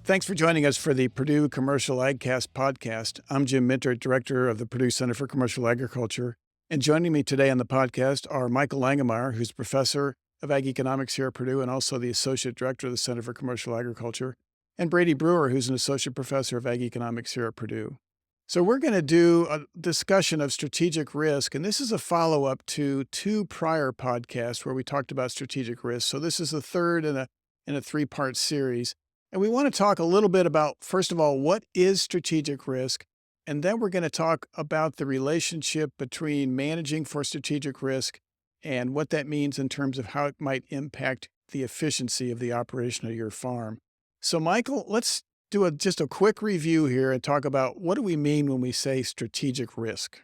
Thanks for joining us for the Purdue Commercial AgCast podcast. I'm Jim Mintert, director of the Purdue Center for Commercial Agriculture. And joining me today on the podcast are Michael Langemeier, who's professor of ag economics here at Purdue and also the associate director of the Center for Commercial Agriculture, and Brady Brewer, who's an associate professor of ag economics here at Purdue. So we're going to do a discussion of strategic risk, and this is a follow-up to two prior podcasts where we talked about strategic risk. So this is the third in a three-part series. And we want to talk a little bit about, first of all, what is strategic risk? And then we're going to talk about the relationship between managing for strategic risk and what that means in terms of how it might impact the efficiency of the operation of your farm. So Michael, let's do just a quick review here and talk about what do we mean when we say strategic risk?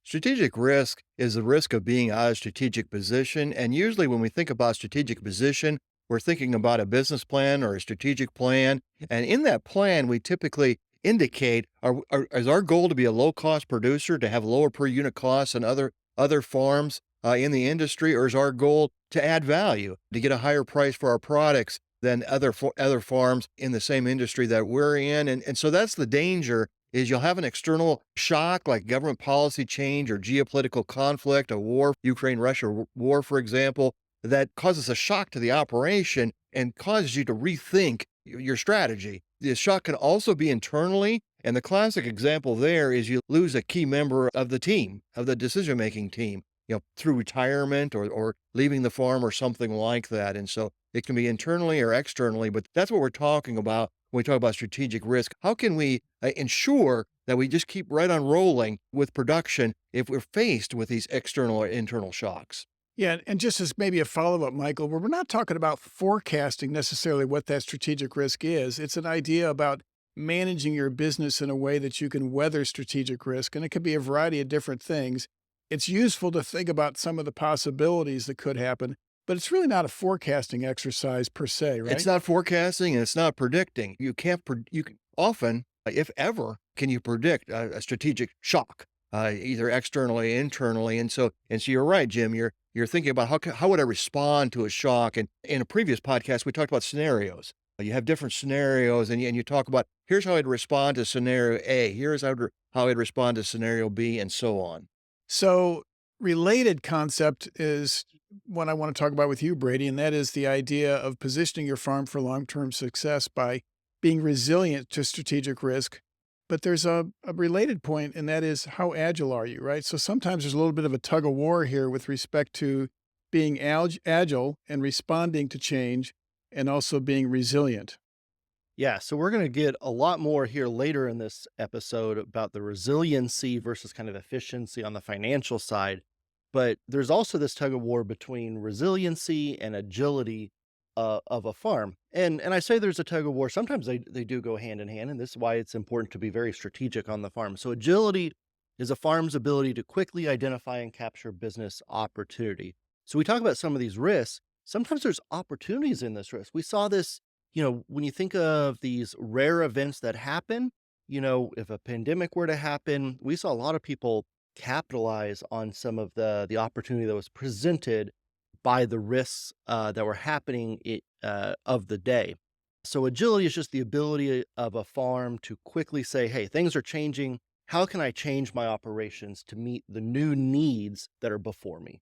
Strategic risk is the risk of being out of strategic position. And usually when we think about strategic position, we're thinking about a business plan or a strategic plan. And in that plan, we typically indicate, is our goal to be a low-cost producer, to have lower per unit costs than other farms in the industry, or is our goal to add value, to get a higher price for our products than other farms in the same industry that we're in? And so that's the danger, is you'll have an external shock like government policy change or geopolitical conflict, a war, Ukraine-Russia war, for example, that causes a shock to the operation and causes you to rethink your strategy. The shock can also be internally, and the classic example there is you lose a key member of the team, of the decision-making team, through retirement or leaving the farm or something like that. And so it can be internally or externally, but that's what we're talking about when we talk about strategic risk. How can we ensure that we just keep right on rolling with production if we're faced with these external or internal shocks? Yeah, and just as maybe a follow-up, Michael, we're not talking about forecasting necessarily what that strategic risk is. It's an idea about managing your business in a way that you can weather strategic risk, and it could be a variety of different things. It's useful to think about some of the possibilities that could happen, but it's really not a forecasting exercise per se, It's right? not forecasting and it's not predicting. You can't, you can often, if ever, can you predict a strategic shock, either externally, internally. And so you're right, Jim, you're thinking about how would I respond to a shock? And in a previous podcast, we talked about scenarios. You have different scenarios and you talk about, here's how I'd respond to scenario A, here's how I'd respond to scenario B, and so on. So, related concept is what I want to talk about with you, Brady, and that is the idea of positioning your farm for long-term success by being resilient to strategic risk. But there's a related point, and that is how agile are you, right? So sometimes there's a little bit of a tug of war here with respect to being agile and responding to change and also being resilient. Yeah, so we're going to get a lot more here later in this episode about the resiliency versus kind of efficiency on the financial side. But there's also this tug of war between resiliency and agility of a farm. And I say there's a tug of war. Sometimes they do go hand in hand. And this is why it's important to be very strategic on the farm. So agility is a farm's ability to quickly identify and capture business opportunity. So we talk about some of these risks. Sometimes there's opportunities in this risk. We saw this, when you think of these rare events that happen, if a pandemic were to happen, we saw a lot of people capitalize on some of the opportunity that was presented by the risks that were happening of the day. So agility is just the ability of a farm to quickly say, hey, things are changing. How can I change my operations to meet the new needs that are before me?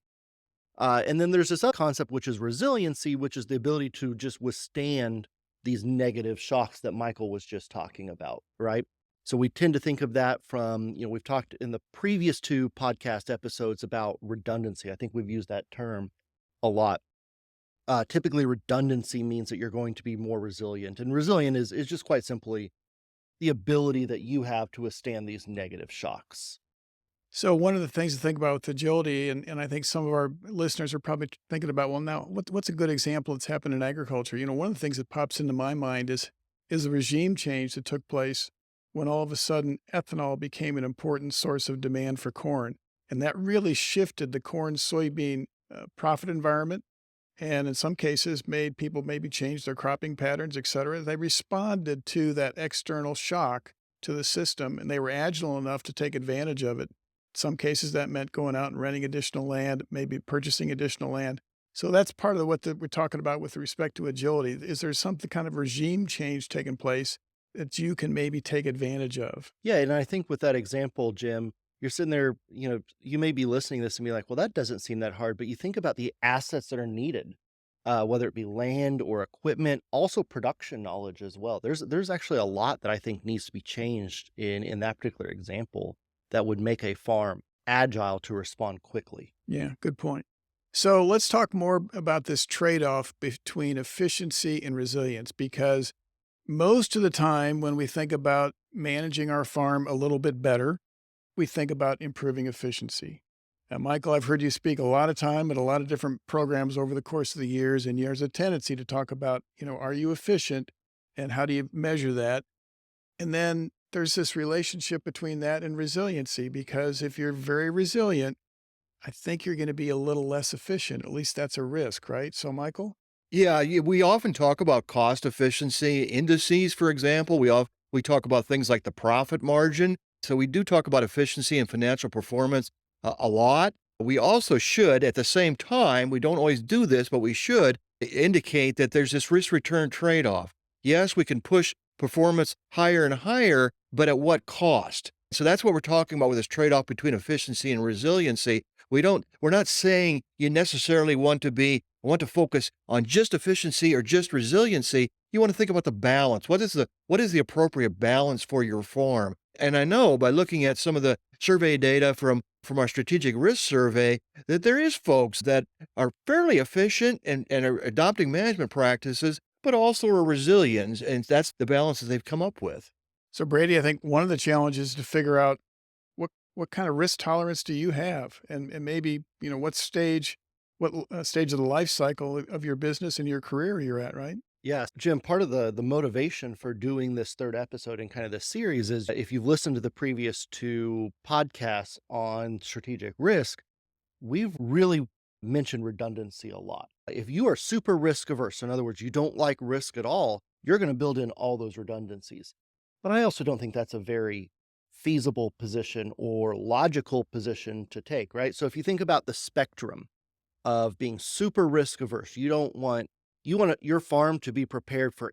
And then there's this other concept, which is resiliency, which is the ability to just withstand these negative shocks that Michael was just talking about, right? So we tend to think of that from, we've talked in the previous two podcast episodes about redundancy. I think we've used that term a lot. Typically, redundancy means that you're going to be more resilient. And resilient is just quite simply the ability that you have to withstand these negative shocks. So one of the things to think about with agility, and I think some of our listeners are probably thinking about, well, now what's a good example that's happened in agriculture? One of the things that pops into my mind is the regime change that took place when all of a sudden ethanol became an important source of demand for corn. And that really shifted the corn soybean profit environment. And in some cases made people maybe change their cropping patterns, et cetera. They responded to that external shock to the system, and they were agile enough to take advantage of it. Some cases that meant going out and renting additional land, maybe purchasing additional land. So that's part of what we're talking about with respect to agility. Is there some kind of regime change taking place that you can maybe take advantage of. Yeah, and I think with that example, Jim, you're sitting there, you may be listening to this and be like, well, that doesn't seem that hard. But you think about the assets that are needed, whether it be land or equipment, also production knowledge as well. There's actually a lot that I think needs to be changed in that particular example that would make a farm agile to respond quickly. Yeah, good point. So let's talk more about this trade-off between efficiency and resilience, because most of the time when we think about managing our farm a little bit better, we think about improving efficiency. Michael, I've heard you speak a lot of time at a lot of different programs over the course of the years, and there's a tendency to talk about, are you efficient and how do you measure that? And then there's this relationship between that and resiliency, because if you're very resilient, I think you're going to be a little less efficient. At least that's a risk, right? So, Michael? Yeah, we often talk about cost efficiency indices, for example. We talk about things like the profit margin. So we do talk about efficiency and financial performance a lot. We also should, at the same time, we don't always do this, but we should indicate that there's this risk return trade off. Yes, we can push performance higher and higher, but at what cost? So that's what we're talking about with this trade off between efficiency and resiliency. We're not saying you necessarily want to focus on just efficiency or just resiliency. You want to think about the balance. What is the appropriate balance for your farm? And I know by looking at some of the survey data from our strategic risk survey that there is folks that are fairly efficient and are adopting management practices, but also are resilient. And that's the balance that they've come up with. So, Brady, I think one of the challenges is to figure out what kind of risk tolerance do you have, and maybe what stage of the life cycle of your business and your career you're at, right? Yeah, Jim, part of the motivation for doing this third episode in kind of this series is if you've listened to the previous two podcasts on strategic risk, we've really mentioned redundancy a lot. If you are super risk averse, in other words, you don't like risk at all, you're going to build in all those redundancies. But I also don't think that's a very feasible position or logical position to take, right? So if you think about the spectrum of being super risk averse, you want your farm to be prepared for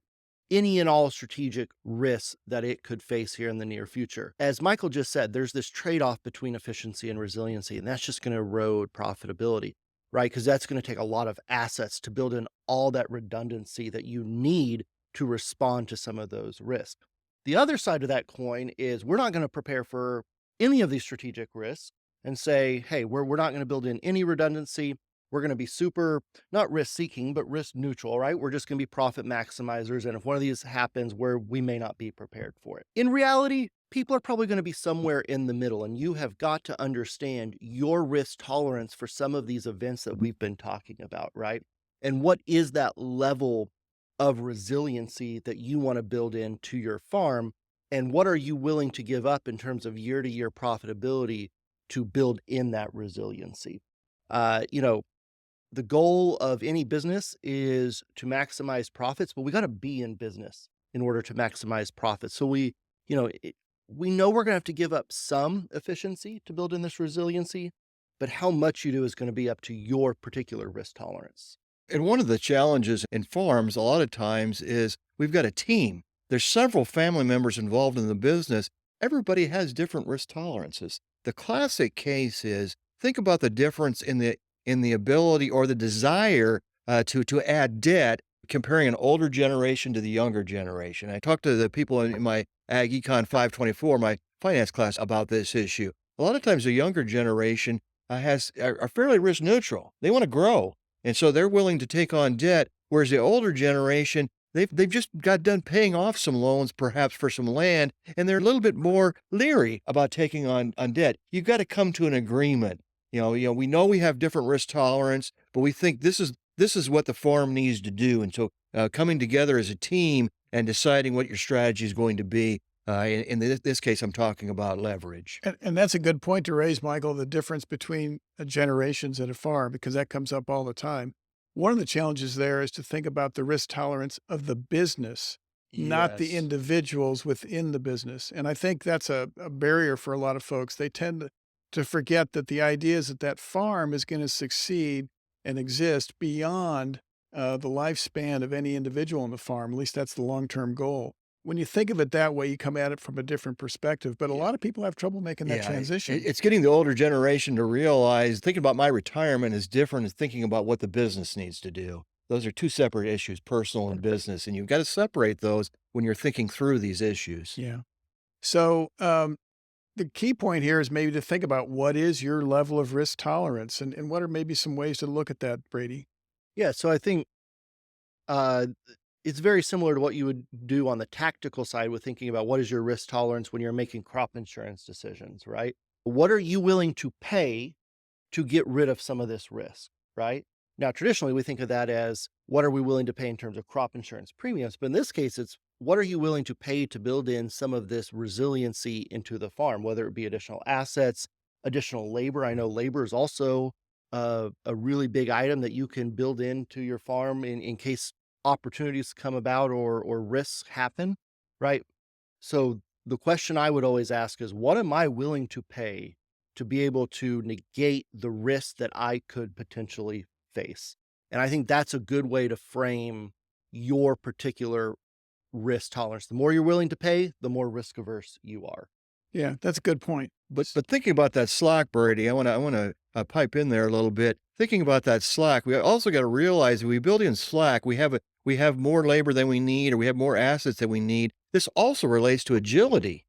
any and all strategic risks that it could face here in the near future. As Michael just said, there's this trade-off between efficiency and resiliency, and that's just going to erode profitability, right? Because that's going to take a lot of assets to build in all that redundancy that you need to respond to some of those risks. The other side of that coin is we're not going to prepare for any of these strategic risks and say, hey, we're not going to build in any redundancy. We're going to be super, not risk seeking, but risk neutral, right? We're just going to be profit maximizers. And if one of these happens where we may not be prepared for it. In reality, people are probably going to be somewhere in the middle, and you have got to understand your risk tolerance for some of these events that we've been talking about, right? And what is that level of resiliency that you want to build into your farm? And what are you willing to give up in terms of year-to-year profitability to build in that resiliency? The goal of any business is to maximize profits, but we got to be in business in order to maximize profits. So we know we're going to have to give up some efficiency to build in this resiliency, but how much you do is going to be up to your particular risk tolerance. And one of the challenges in farms a lot of times is we've got a team. There's several family members involved in the business. Everybody has different risk tolerances. The classic case is think about the difference in the ability or the desire to add debt, comparing an older generation to the younger generation. I talked to the people in my Ag Econ 524, my finance class, about this issue. A lot of times the younger generation are fairly risk neutral. They want to grow, and so they're willing to take on debt, whereas the older generation, they've just got done paying off some loans, perhaps for some land, and they're a little bit more leery about taking on debt. You've got to come to an agreement. We know we have different risk tolerance, but we think this is what the farm needs to do. And so coming together as a team and deciding what your strategy is going to be. In this case, I'm talking about leverage. And that's a good point to raise, Michael, the difference between generations at a farm, because that comes up all the time. One of the challenges there is to think about the risk tolerance of the business, not the Yes. individuals within the business. And I think that's a barrier for a lot of folks. They tend to forget that the idea is that farm is going to succeed and exist beyond the lifespan of any individual on the farm. At least that's the long-term goal. when you think of it that way, you come at it from a different perspective. But a lot of people have trouble making that Yeah, transition. it's getting the older generation to realize thinking about my retirement is different than thinking about what the business needs to do. Those are two separate issues, personal and business, and you've got to separate those when you're thinking through these issues. Yeah. So the key point here is maybe to think about what is your level of risk tolerance, and what are maybe some ways to look at that, Brady? Yeah, so I think uh, it's very similar to what you would do on the tactical side with thinking about what is your risk tolerance when you're making crop insurance decisions, right? What are you willing to pay to get rid of some of this risk, right? Now, traditionally, we think of that as what are we willing to pay in terms of crop insurance premiums? But in this case, it's what are you willing to pay to build in some of this resiliency into the farm, whether it be additional assets, additional labor. I know labor is also a really big item that you can build into your farm in case opportunities come about or risks happen, right? So the question I would always ask is, what am I willing to pay to be able to negate the risk that I could potentially face? And I think that's a good way to frame your particular risk tolerance. The more you're willing to pay, the more risk averse you are. Yeah, that's a good point. But thinking about that slack, Brady, I wanna pipe in there a little bit. Thinking about that slack, we also got to realize if we build in slack, we have more labor than we need, or we have more assets than we need. This also relates to agility.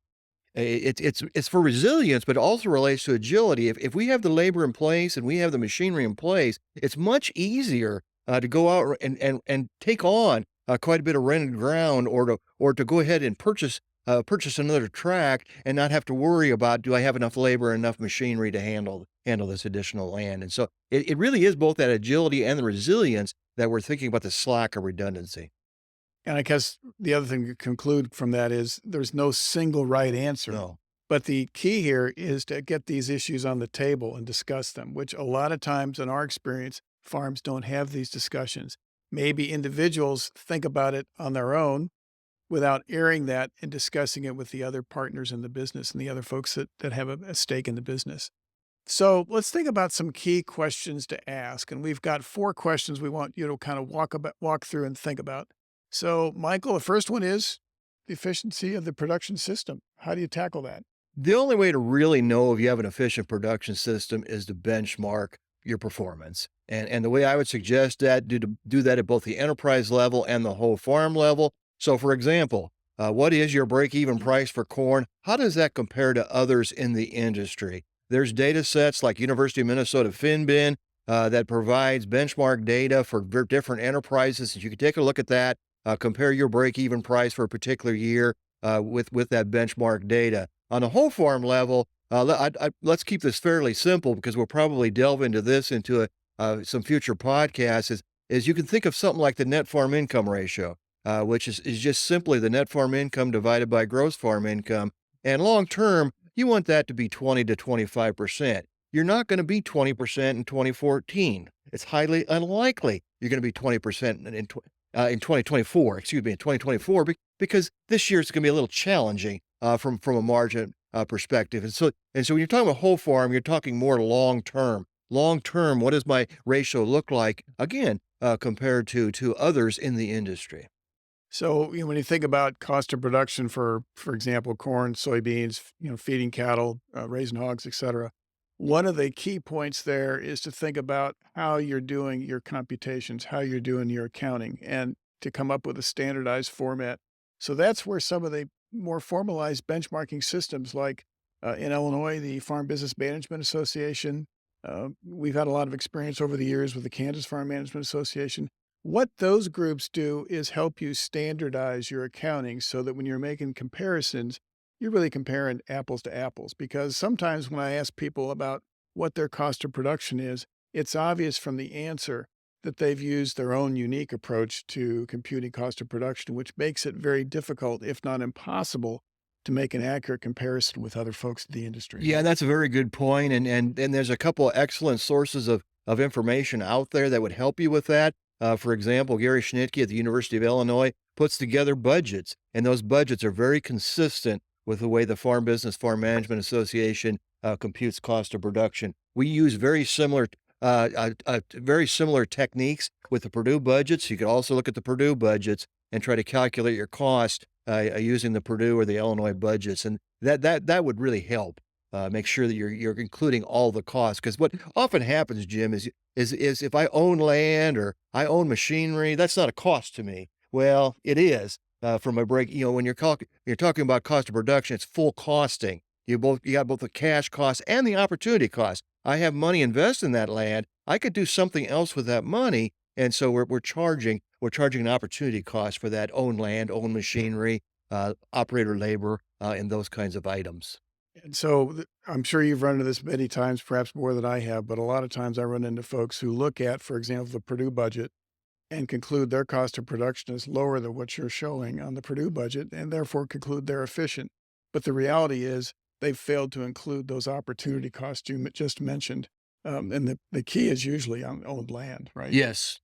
It's for resilience, but it also relates to agility. If we have the labor in place and we have the machinery in place, it's much easier to go out and take on quite a bit of rented ground, or to go ahead and purchase another tract and not have to worry about, do I have enough labor and enough machinery to handle this additional land? And so it really is both that agility and the resilience that we're thinking about, the slack or redundancy. And I guess the other thing to conclude from that is there's no single right answer. No. But the key here is to get these issues on the table and discuss them, which a lot of times in our experience, farms don't have these discussions. Maybe individuals think about it on their own without airing that and discussing it with the other partners in the business and the other folks that have a stake in the business. So let's think about some key questions to ask. And we've got 4 questions we want you to kind of walk through and think about. So, Michael, the first one is the efficiency of the production system. How do you tackle that? The only way to really know if you have an efficient production system is to benchmark your performance. And the way I would suggest that, do that at both the enterprise level and the whole farm level. So for example, what is your break-even price for corn? How does that compare to others in the industry? There's data sets like University of Minnesota FinBin that provides benchmark data for different enterprises. You can take a look at that, compare your break-even price for a particular year with that benchmark data. On a whole farm level, let's keep this fairly simple because we'll probably delve into this into some future podcasts. Is you can think of something like the net farm income ratio, which is just simply the net farm income divided by gross farm income. And long term, you want that to be 20 to 25%. You're not going to be 20% in 2014. It's highly unlikely you're going to be 20% in 2024, excuse me, in 2024, because this year it's going to be a little challenging from a margin perspective. And so when you're talking about whole farm, you're talking more long term. Long term, what does my ratio look like? Again, compared to others in the industry. So, when you think about cost of production for example, corn, soybeans, feeding cattle, raising hogs, et cetera, one of the key points there is to think about how you're doing your computations, how you're doing your accounting, and to come up with a standardized format. So that's where some of the more formalized benchmarking systems, like in Illinois, the Farm Business Management Association, we've had a lot of experience over the years with the Kansas Farm Management Association. What those groups do is help you standardize your accounting so that when you're making comparisons, you're really comparing apples to apples. Because sometimes when I ask people about what their cost of production is, it's obvious from the answer that they've used their own unique approach to computing cost of production, which makes it very difficult, if not impossible, to make an accurate comparison with other folks in the industry. Yeah, that's a very good point. And there's a couple of excellent sources of information out there that would help you with that. For example, Gary Schnitke at the University of Illinois puts together budgets, and those budgets are very consistent with the way the Farm Management Association computes cost of production. We use very similar techniques with the Purdue budgets. You can also look at the Purdue budgets, and try to calculate your cost using the Purdue or the Illinois budgets, and that would really help. Make sure that you're including all the costs, because what often happens, Jim, is if I own land or I own machinery, that's not a cost to me. Well, it is from a break. When you're talking about cost of production, it's full costing. You got both the cash cost and the opportunity cost. I have money invested in that land. I could do something else with that money, and so we're charging an opportunity cost for that owned land, owned machinery, operator labor, and those kinds of items. And so I'm sure you've run into this many times, perhaps more than I have, but a lot of times I run into folks who look at, for example, the Purdue budget and conclude their cost of production is lower than what you're showing on the Purdue budget and therefore conclude they're efficient. But the reality is they've failed to include those opportunity costs you just mentioned. And the key is usually on owned land, right? Yes.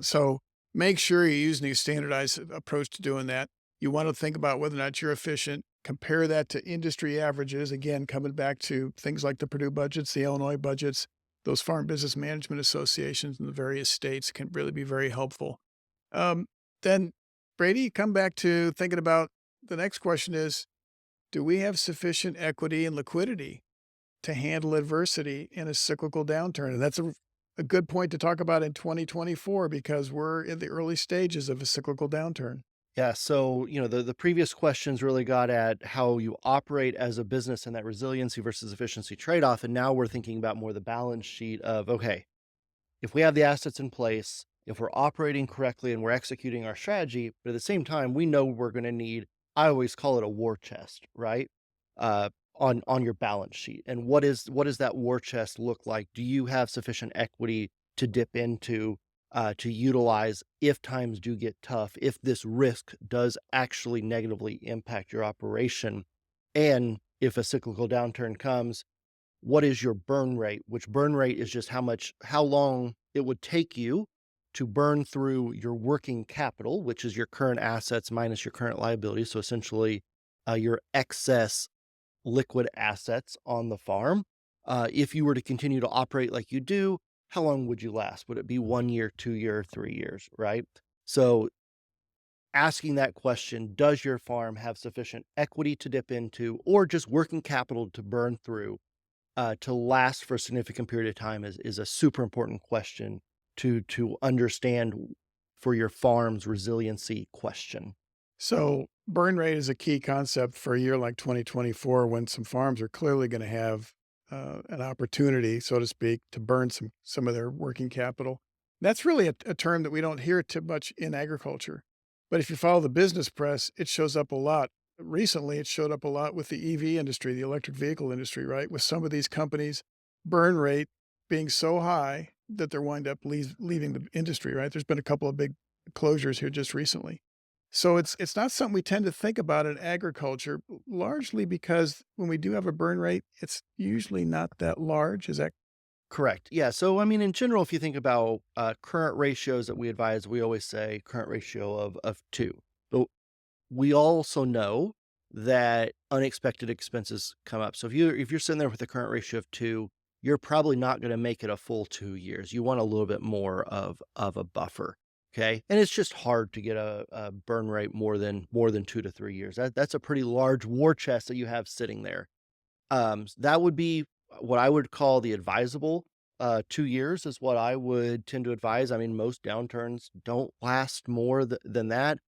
So make sure you're using a standardized approach to doing that. You want to think about whether or not you're efficient. Compare that to industry averages. Again, coming back to things like the Purdue budgets, the Illinois budgets, those farm business management associations in the various states can really be very helpful. Um, then, Brady, come back to thinking about the next question is, do we have sufficient equity and liquidity to handle adversity in a cyclical downturn? And that's a good point to talk about in 2024 because we're in the early stages of a cyclical downturn. Yeah. So, the previous questions really got at how you operate as a business and that resiliency versus efficiency trade off. And now we're thinking about more the balance sheet of, okay, if we have the assets in place, if we're operating correctly and we're executing our strategy, but at the same time, we know we're going to need, I always call it a war chest, right? On your balance sheet. And what does that war chest look like? Do you have sufficient equity to dip into, to utilize if times do get tough, if this risk does actually negatively impact your operation? And if a cyclical downturn comes, what is your burn rate? Which burn rate is just how long it would take you to burn through your working capital, which is your current assets minus your current liabilities. So essentially, your excess liquid assets on the farm. If you were to continue to operate like you do, how long would you last? Would it be 1 year, 2 year, 3 years, right? So asking that question, does your farm have sufficient equity to dip into or just working capital to burn through to last for a significant period of time is a super important question to understand for your farm's resiliency question. So, burn rate is a key concept for a year like 2024 when some farms are clearly going to have an opportunity, so to speak, to burn some of their working capital. That's really a term that we don't hear too much in agriculture. But if you follow the business press, it shows up a lot. Recently, it showed up a lot with the EV industry, the electric vehicle industry, right? With some of these companies' burn rate being so high that they're wind up leaving the industry, right? There's been a couple of big closures here just recently. So it's not something we tend to think about in agriculture, largely because when we do have a burn rate, it's usually not that large. Is that Correct. Yeah. So, I mean, in general, if you think about current ratios that we advise, we always say current ratio of two. But we also know that unexpected expenses come up. So if you're sitting there with a current ratio of two, you're probably not going to make it a full 2 years. You want a little bit more of a buffer. Okay. And it's just hard to get a burn rate more than 2 to 3 years. That's a pretty large war chest that you have sitting there. That would be what I would call the advisable. 2 years is what I would tend to advise. I mean, most downturns don't last more than that,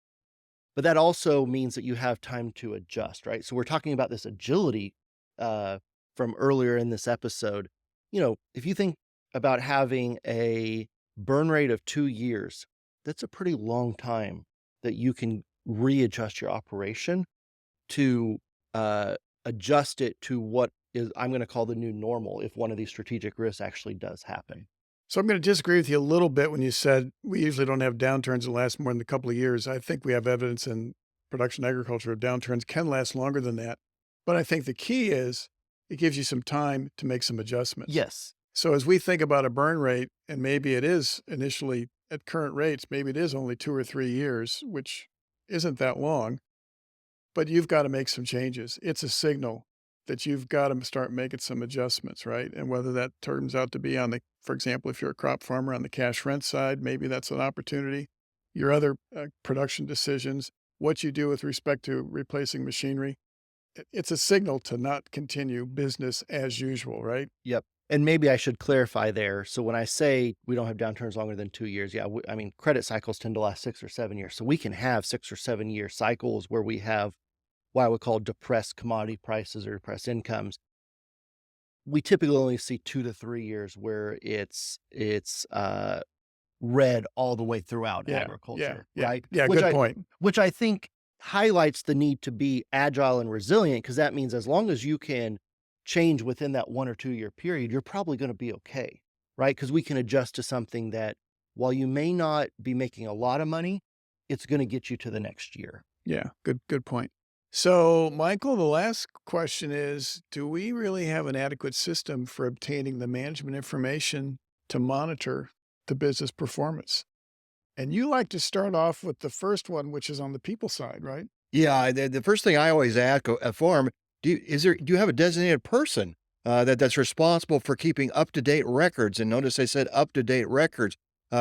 but that also means that you have time to adjust, right? So we're talking about this agility from earlier in this episode. If you think about having a burn rate of 2 years, that's a pretty long time that you can readjust your operation to adjust it to what is I'm going to call the new normal if one of these strategic risks actually does happen. so? I'm going to disagree with you a little bit when you said we usually don't have downturns that last more than a couple of years. I think we have evidence in production agriculture of downturns can last longer than that. But I think the key is it gives you some time to make some adjustments. Yes. So as we think about a burn rate, and maybe it is initially at current rates, maybe it is only 2 or 3 years, which isn't that long, but you've got to make some changes. It's a signal that you've got to start making some adjustments, right? And whether that turns out to be for example, if you're a crop farmer on the cash rent side, maybe that's an opportunity. your other production decisions, what you do with respect to replacing machinery. It's a signal to not continue business as usual, right? Yep. And maybe I should clarify there. So when I say we don't have downturns longer than 2 years, yeah, I mean, credit cycles tend to last 6 or 7 years. So we can have 6 or 7 year cycles where we have what I would call depressed commodity prices or depressed incomes. We typically only see 2 to 3 years where it's red all the way throughout Yeah, agriculture, yeah, right? yeah. Good point. Which I think highlights the need to be agile and resilient, because that means as long as you can change within that 1 or 2 year period, you're probably going to be okay, right? Because we can adjust to something that, while you may not be making a lot of money, it's going to get you to the next year. Yeah, good point. So, Michael, the last question is, do we really have an adequate system for obtaining the management information to monitor the business performance? And you like to start off with the first one, which is on the people side, right? Yeah, the first thing I always ask a firm, do you have a designated person that's responsible for keeping up to date records? And notice I said up to date records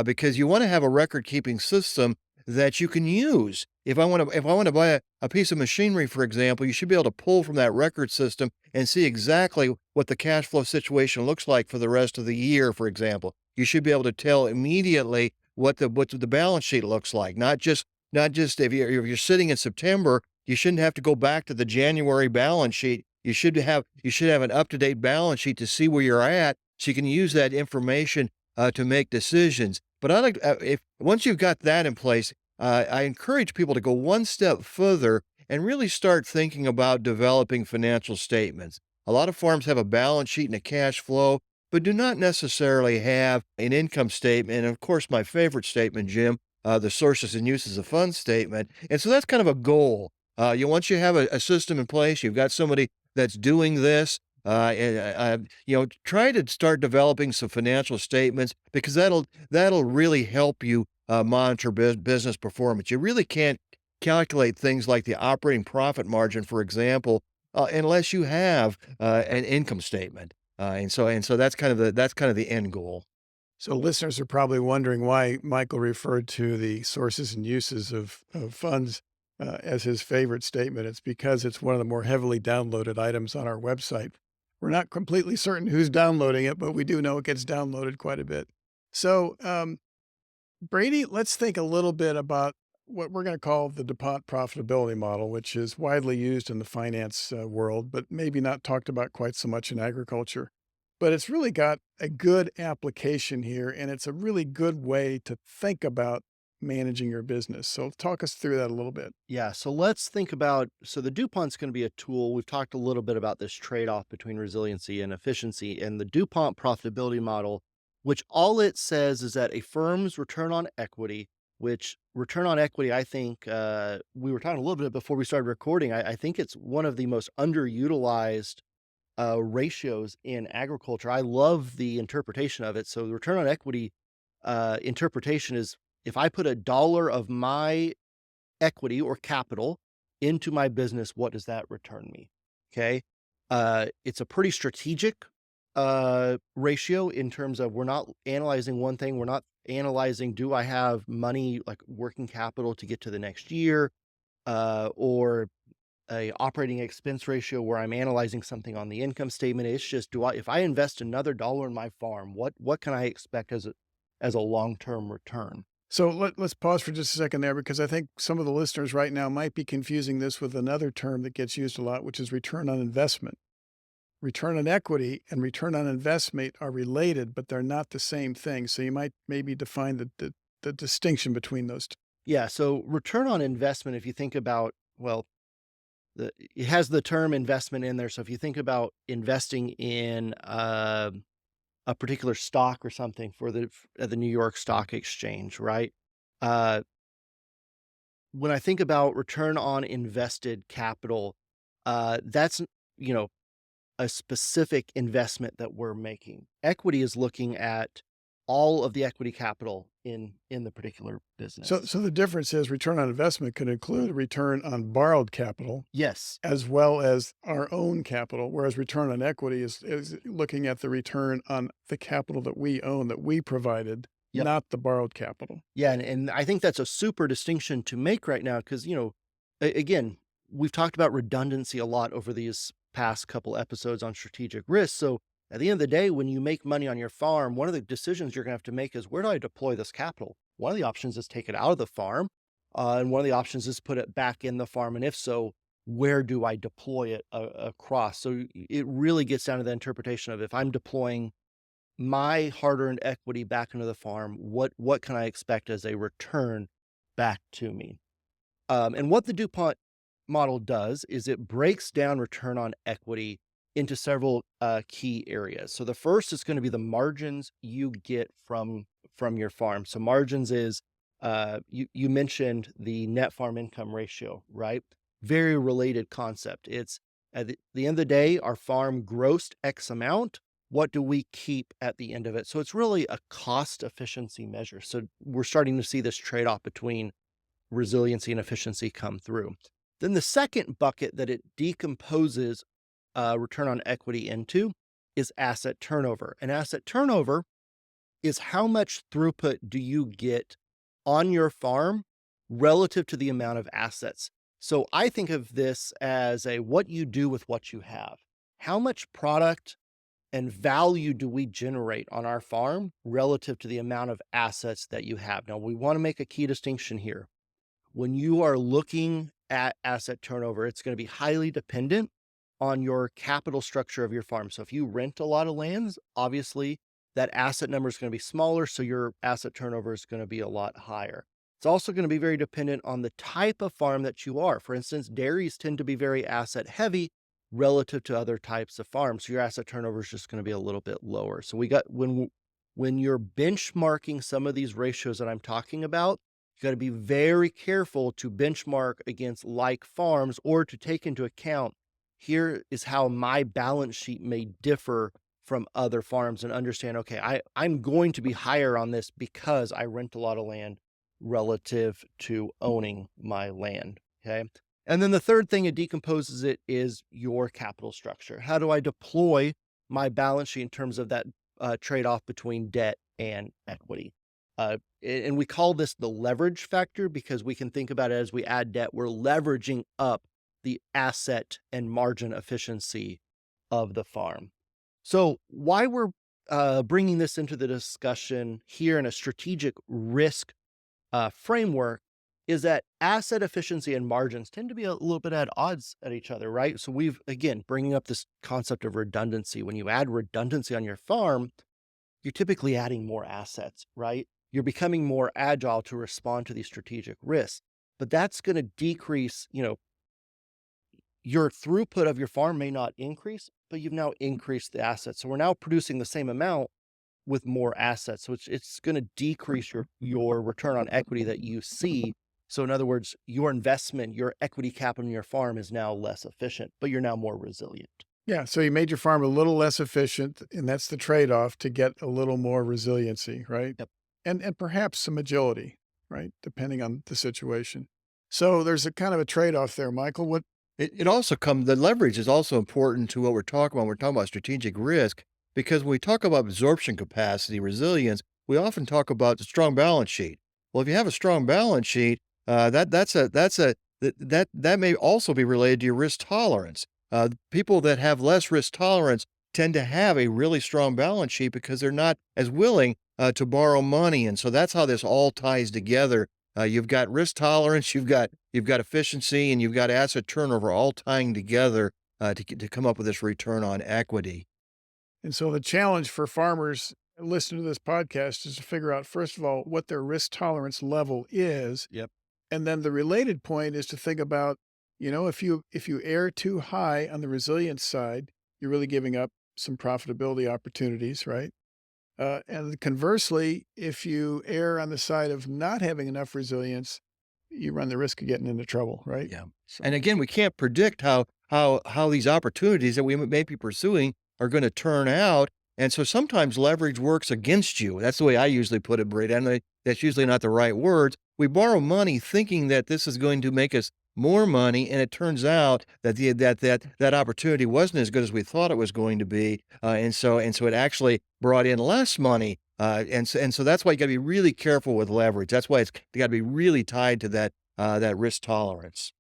because you want to have a record keeping system that you can use. If I want to buy a piece of machinery, for example, you should be able to pull from that record system and see exactly what the cash flow situation looks like for the rest of the year. For example, you should be able to tell immediately what the balance sheet looks like, not just if you're sitting in September, you shouldn't have to go back to the January balance sheet. You should have an up-to-date balance sheet to see where you're at, so you can use that information to make decisions. But I like if once you've got that in place, I encourage people to go one step further and really start thinking about developing financial statements. A lot of farms have a balance sheet and a cash flow, but do not necessarily have an income statement. And of course, my favorite statement, Jim, the sources and uses of funds statement. And so that's kind of a goal. Once you have a system in place, you've got somebody that's doing this. Try to start developing some financial statements because that'll really help you monitor business performance. You really can't calculate things like the operating profit margin, for example, unless you have an income statement. And so that's kind of the end goal. So listeners are probably wondering why Michael referred to the sources and uses of funds as his favorite statement. It's because it's one of the more heavily downloaded items on our website. We're not completely certain who's downloading it, but we do know it gets downloaded quite a bit. So, Brady, let's think a little bit about what we're going to call the DuPont profitability model, which is widely used in the finance world, but maybe not talked about quite so much in agriculture. But it's really got a good application here, and it's a really good way to think about managing your business. So talk us through that a little bit. Yeah, so let's think about, so the DuPont's going to be a tool. We've talked a little bit about this trade-off between resiliency and efficiency, and the DuPont profitability model, which all it says is that a firm's return on equity, which return on equity, I think we were talking a little bit before we started recording. I think it's one of the most underutilized ratios in agriculture. I love the interpretation of it. So the return on equity interpretation is, if I put $1 of my equity or capital into my business, what does that return me? Okay. It's a pretty strategic ratio in terms of, we're not analyzing one thing. We're not analyzing, do I have money like working capital to get to the next year, or a operating expense ratio where I'm analyzing something on the income statement. It's just, if I invest another dollar in my farm, what can I expect as a long-term return? So let's pause for just a second there, because I think some of the listeners right now might be confusing this with another term that gets used a lot, which is return on investment. Return on equity and return on investment are related, but they're not the same thing. So you might maybe define the distinction between those two. Yeah. So return on investment, if you think about, well, it has the term investment in there. So if you think about investing in a particular stock or something for the New York Stock Exchange, right? Uh, when I think about return on invested capital, that's, you know, a specific investment that we're making. Equity is looking at all of the equity capital in the particular business. So the difference is return on investment can include a return on borrowed capital Yes. as well as our own capital, whereas return on equity is looking at the return on the capital that we own, that we provided Yep. not the borrowed capital. Yeah, and I think that's a super distinction to make right now because, again, we've talked about redundancy a lot over these past couple episodes on strategic risk. So at the end of the day, when you make money on your farm, one of the decisions you're going to have to make is where do I deploy this capital? One of the options is take it out of the farm, and one of the options is put it back in the farm. And if so, where do I deploy it across? So it really gets down to the interpretation of if I'm deploying my hard-earned equity back into the farm, what can I expect as a return back to me? And what the DuPont model does is it breaks down return on equity into several key areas. So the first is going to be the margins you get from your farm. So margins is you mentioned the net farm income ratio, right? Very related concept. It's at the end of the day, our farm grossed X amount. What do we keep at the end of it? So it's really a cost efficiency measure. So we're starting to see this trade-off between resiliency and efficiency come through. Then the second bucket that it decomposes return on equity into is asset turnover. And asset turnover is how much throughput do you get on your farm relative to the amount of assets. So I think of this as what you do with what you have. How much product and value do we generate on our farm relative to the amount of assets that you have? Now, we want to make a key distinction here. When you are looking at asset turnover, it's going to be highly dependent on your capital structure of your farm. So if you rent a lot of lands, obviously that asset number is going to be smaller, so your asset turnover is going to be a lot higher. It's also going to be very dependent on the type of farm that you are. For instance, dairies tend to be very asset heavy relative to other types of farms. So your asset turnover is just going to be a little bit lower. So when you're benchmarking some of these ratios that I'm talking about, you got to be very careful to benchmark against like farms or to take into account here is how my balance sheet may differ from other farms and understand, okay, I'm going to be higher on this because I rent a lot of land relative to owning my land. Okay. And then the third thing it decomposes it is your capital structure. How do I deploy my balance sheet in terms of that trade-off between debt and equity? And we call this the leverage factor because we can think about it as we add debt, we're leveraging up the asset and margin efficiency of the farm. So why we're bringing this into the discussion here in a strategic risk framework is that asset efficiency and margins tend to be a little bit at odds at each other, right? So again, bringing up this concept of redundancy. When you add redundancy on your farm, you're typically adding more assets, right? You're becoming more agile to respond to these strategic risks, but that's going to decrease, your throughput of your farm may not increase, but you've now increased the assets. So we're now producing the same amount with more assets. So it's going to decrease your return on equity that you see. So in other words, your investment, your equity capital in your farm is now less efficient, but you're now more resilient. Yeah, so you made your farm a little less efficient, and that's the trade-off to get a little more resiliency, right? Yep. And perhaps some agility, right? Depending on the situation. So there's a kind of a trade-off there, Michael. It also the leverage is also important to what we're talking about. We're talking about strategic risk because when we talk about absorption capacity, resilience, we often talk about the strong balance sheet. Well, if you have a strong balance sheet, that may also be related to your risk tolerance. People that have less risk tolerance tend to have a really strong balance sheet because they're not as willing to borrow money, and so that's how this all ties together. You've got risk tolerance, you've got efficiency, and you've got asset turnover all tying together to come up with this return on equity. And so the challenge for farmers listening to this podcast is to figure out, first of all, what their risk tolerance level is. Yep. And then the related point is to think about, if you err too high on the resilience side, you're really giving up some profitability opportunities, right? And conversely, if you err on the side of not having enough resilience, you run the risk of getting into trouble, right? Yeah. So, And again, we can't predict how these opportunities that we may be pursuing are going to turn out. And so sometimes leverage works against you. That's the way I usually put it, Brady. And that's usually not the right words. We borrow money thinking that this is going to make us more money, and it turns out that that opportunity wasn't as good as we thought it was going to be, and so it actually brought in less money And so that's why you got to be really careful with leverage. That's why it's got to be really tied to that risk tolerance.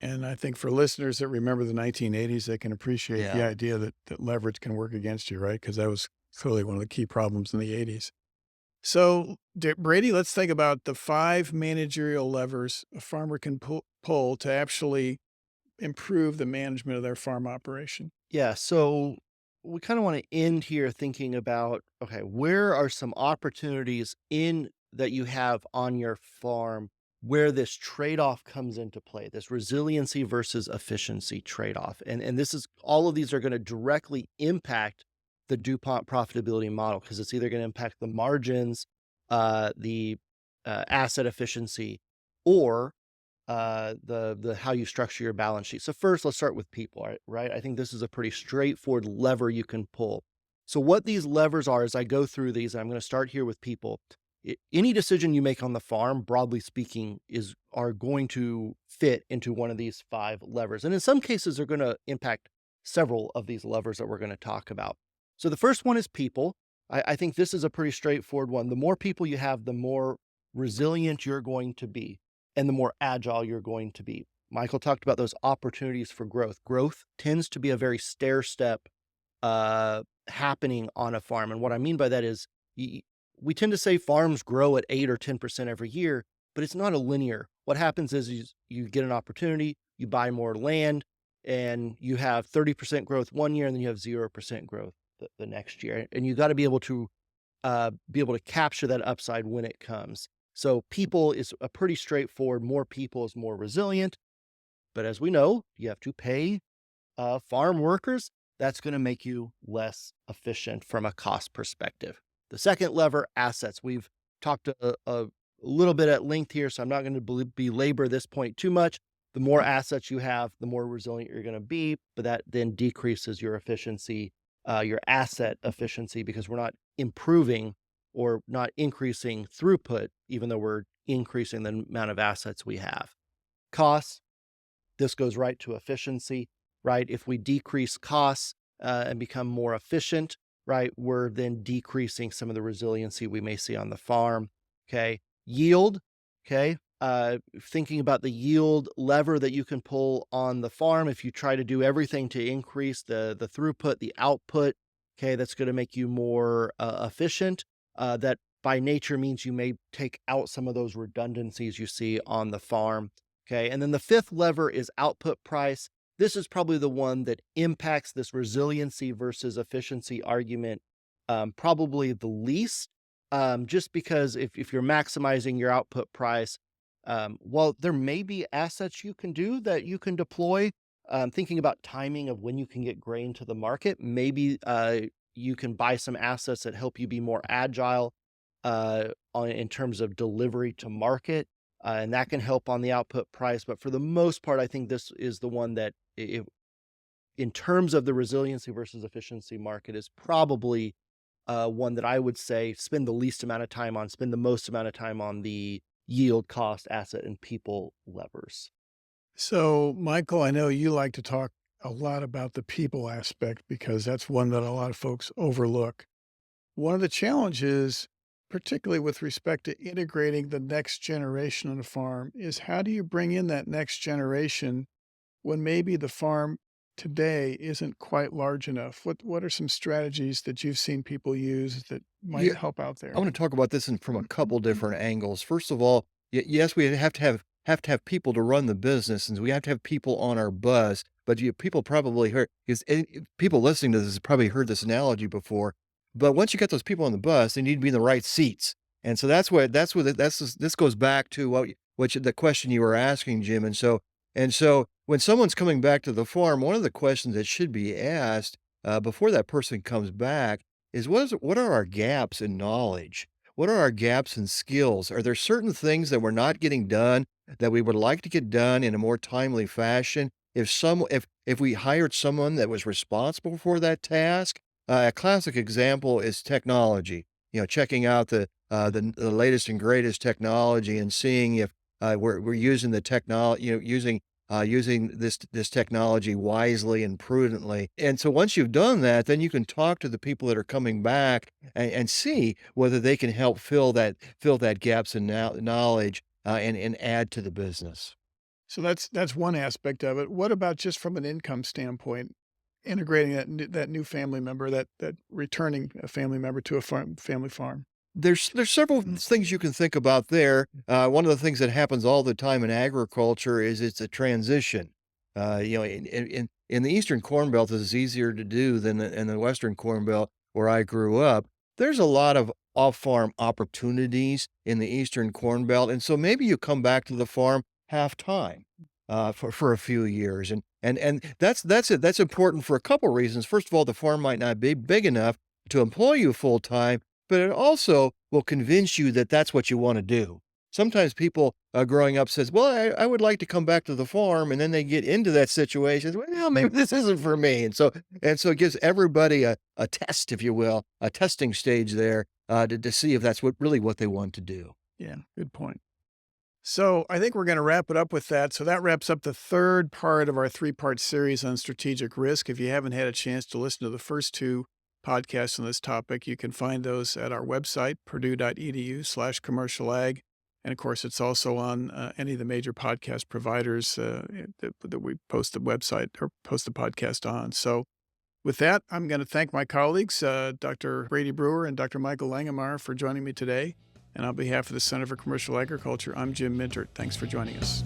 And I think for listeners that remember the 1980s, they can appreciate the Yeah. idea that leverage can work against you, right? Because that was clearly one of the key problems in the 80s. So, Brady, let's think about the 5 managerial levers a farmer can pull to actually improve the management of their farm operation. Yeah, so we kind of want to end here thinking about, okay, where are some opportunities in that you have on your farm where this trade-off comes into play, this resiliency versus efficiency trade-off. And this is all of these are going to directly impact the DuPont profitability model because it's either going to impact the margins, the asset efficiency, or the how you structure your balance sheet. So first, let's start with people, right? I think this is a pretty straightforward lever you can pull. So what these levers are, as I go through these, and I'm going to start here with people. Any decision you make on the farm, broadly speaking, are going to fit into one of these 5 levers, and in some cases, they're going to impact several of these levers that we're going to talk about. So the first one is people. I think this is a pretty straightforward one. The more people you have, the more resilient you're going to be and the more agile you're going to be. Michael talked about those opportunities for growth. Growth tends to be a very stair step happening on a farm. And what I mean by that is we tend to say farms grow at 8 or 10% every year, but it's not a linear. What happens is you get an opportunity, you buy more land, and you have 30% growth one year, and then you have 0% growth the next year. And you got to be able to capture that upside when it comes. So people is a pretty straightforward. More people is more resilient. But as we know, you have to pay farm workers. That's going to make you less efficient from a cost perspective. The second lever, assets. We've talked a little bit at length here, so I'm not going to belabor this point too much. The more assets you have, the more resilient you're going to be, but that then decreases your efficiency, your asset efficiency, because we're not improving or not increasing throughput, even though we're increasing the amount of assets we have. Costs, this goes right to efficiency, right? If we decrease costs and become more efficient, right, we're then decreasing some of the resiliency we may see on the farm, okay? Yield, okay? Thinking about the yield lever that you can pull on the farm, if you try to do everything to increase the throughput, the output, okay, that's going to make you more efficient. That by nature means you may take out some of those redundancies you see on the farm. Okay. And then the 5th lever is output price. This is probably the one that impacts this resiliency versus efficiency argument probably the least, just because if you're maximizing your output price, while there may be assets you can do that you can deploy, thinking about timing of when you can get grain to the market, maybe you can buy some assets that help you be more agile in terms of delivery to market, and that can help on the output price. But for the most part, I think this is the one that, in terms of the resiliency versus efficiency market, is probably one that I would say spend the least amount of time on, spend the most amount of time on the yield, cost, asset, and people levers. So, Michael, I know you like to talk a lot about the people aspect because that's one that a lot of folks overlook. One of the challenges, particularly with respect to integrating the next generation on a farm, is how do you bring in that next generation when maybe the farm today isn't quite large enough? What are some strategies that you've seen people use that might Yeah, help out I there? want to talk about this from a couple different angles. First of all, yes, we have to have people to run the business, and we have to have people on our bus. But people probably heard because people listening to this have probably heard this analogy before. But once you get those people on the bus, they need to be in the right seats, and so this goes back to the question you were asking, Jim. And so when someone's coming back to the farm, one of the questions that should be asked before that person comes back is what are our gaps in knowledge? What are our gaps in skills? Are there certain things that we're not getting done that we would like to get done in a more timely fashion? If we hired someone that was responsible for that task, a classic example is technology. Checking out the latest and greatest technology and seeing if we're using the technology, using using this technology wisely and prudently. And so once you've done that, then you can talk to the people that are coming back and see whether they can help fill that gaps in knowledge and add to the business. So that's one aspect of it. What about just from an income standpoint, integrating that new family member, that returning a family member to a family farm? There's several things you can think about there. One of the things that happens all the time in agriculture is it's a transition. In the Eastern Corn Belt, this is easier to do than in the Western Corn Belt where I grew up. There's a lot of off-farm opportunities in the Eastern Corn Belt, and so maybe you come back to the farm half time for a few years, and that's it. That's important for a couple reasons. First of all, the farm might not be big enough to employ you full time, but it also will convince you that that's what you want to do. Sometimes people growing up says, "Well, I would like to come back to the farm," and then they get into that situation. Well, maybe this isn't for me, and so it gives everybody a test, if you will, a testing stage there to see if that's what they want to do. Yeah, good point. So I think we're going to wrap it up with that. So that wraps up the third part of our three-part series on strategic risk. If you haven't had a chance to listen to the first two podcasts on this topic, you can find those at our website, purdue.edu/commercial-ag. And of course, it's also on any of the major podcast providers that we post the website or post the podcast on. So with that, I'm going to thank my colleagues, Dr. Brady Brewer and Dr. Michael Langemeier, for joining me today. And on behalf of the Center for Commercial Agriculture, I'm Jim Mintert. Thanks for joining us.